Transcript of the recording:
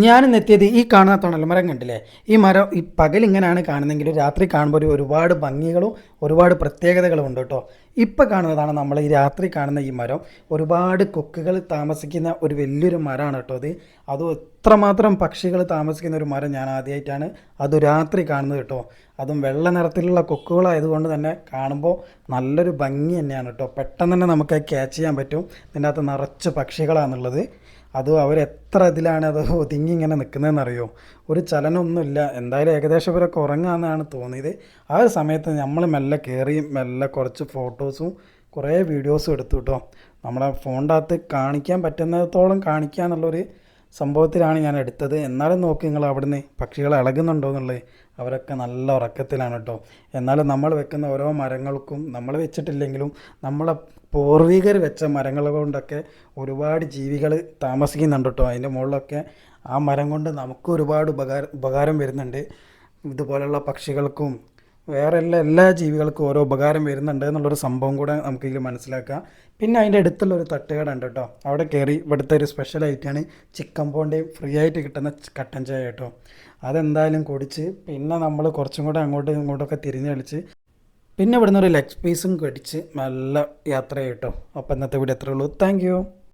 ഞാനിന്ന് എത്തിയത് ഈ കാണുന്ന തണൽമരം കണ്ടില്ലേ. ഈ മരം ഈ പകലിങ്ങനെയാണ് കാണുന്നതെങ്കിലും രാത്രി കാണുമ്പോൾ ഒരുപാട് ഭംഗികളും ഒരുപാട് പ്രത്യേകതകളും ഉണ്ട് കേട്ടോ. ഇപ്പം കാണുന്നതാണ് നമ്മൾ ഈ രാത്രി കാണുന്ന ഈ മരം. ഒരുപാട് കൊക്കുകൾ താമസിക്കുന്ന ഒരു വലിയൊരു മരമാണ് കേട്ടോ അത്. അതും എത്രമാത്രം പക്ഷികൾ താമസിക്കുന്ന ഒരു മരം ഞാൻ ആദ്യമായിട്ടാണ് അത് രാത്രി കാണുന്നത് കേട്ടോ. അതും വെള്ള നിറത്തിലുള്ള കൊക്കുകളായതുകൊണ്ട് തന്നെ കാണുമ്പോൾ നല്ലൊരു ഭംഗി തന്നെയാണ് കേട്ടോ. പെട്ടെന്ന് തന്നെ നമുക്ക് ക്യാച്ച് ചെയ്യാൻ പറ്റും. ഇതിൻ്റെ അകത്ത് നിറച്ച് പക്ഷികളാണെന്നുള്ളത്. അതും അവരെത്ര ഇതിലാണ് അത് ഒതുങ്ങി ഇങ്ങനെ നിൽക്കുന്നതെന്നറിയോ. ഒരു ചലനമൊന്നുമില്ല. എന്തായാലും ഏകദേശം ഇവരൊക്കെ ഉറങ്ങാമെന്നാണ് തോന്നിയത്. ആ ഒരു സമയത്ത് നമ്മൾ മെല്ലെ കയറി മെല്ലെ കുറച്ച് ഫോട്ടോസും കുറേ വീഡിയോസും എടുത്തു കേട്ടോ. നമ്മളെ ഫോണിൻ്റെ അകത്ത് കാണിക്കാൻ പറ്റുന്നിടത്തോളം കാണിക്കുക എന്നുള്ളൊരു സംഭവത്തിലാണ് ഞാൻ എടുത്തത്. എന്നാലും നോക്കി നിങ്ങൾ അവിടുന്ന് പക്ഷികൾ ഇളകുന്നുണ്ടോ എന്നുള്ളത്. അവരൊക്കെ നല്ല ഉറക്കത്തിലാണ് കേട്ടോ. എന്നാലും നമ്മൾ വെക്കുന്ന ഓരോ മരങ്ങൾക്കും നമ്മൾ വെച്ചിട്ടില്ലെങ്കിലും നമ്മളെ പൂർവികർ വെച്ച മരങ്ങൾ കൊണ്ടൊക്കെ ഒരുപാട് ജീവികൾ താമസിക്കുന്നുണ്ട് കേട്ടോ. അതിൻ്റെ മുകളിലൊക്കെ ആ മരം കൊണ്ട് നമുക്ക് ഒരുപാട് ഉപകാരം വരുന്നുണ്ട്. ഇതുപോലെയുള്ള പക്ഷികൾക്കും വേറെ എല്ലാ ജീവികൾക്കും ഓരോ ഉപകാരം വരുന്നുണ്ട് എന്നുള്ളൊരു സംഭവം കൂടെ നമുക്കിതിൽ മനസ്സിലാക്കാം. പിന്നെ അതിൻ്റെ അടുത്തുള്ളൊരു തട്ടുകട ഉണ്ട് കേട്ടോ. അവിടെ കയറി ഇവിടുത്തെ ഒരു സ്പെഷ്യൽ ഐറ്റമാണ് ചിക്കൻ പോണ്ടയും ഫ്രീ ആയിട്ട് കിട്ടുന്ന കട്ടൻ ചായ കേട്ടോ. അതെന്തായാലും കുടിച്ച് പിന്നെ നമ്മൾ കുറച്ചും കൂടെ അങ്ങോട്ടും ഇങ്ങോട്ടൊക്കെ തിരിഞ്ഞ് കളിച്ച് പിന്നെ ഇവിടുന്ന് ഒരു ലെഗ് പീസും കടിച്ച് നല്ല യാത്ര കേട്ടോ. അപ്പോൾ ഇന്നത്തെ വീഡിയോ എത്രയുള്ളൂ. Thank you.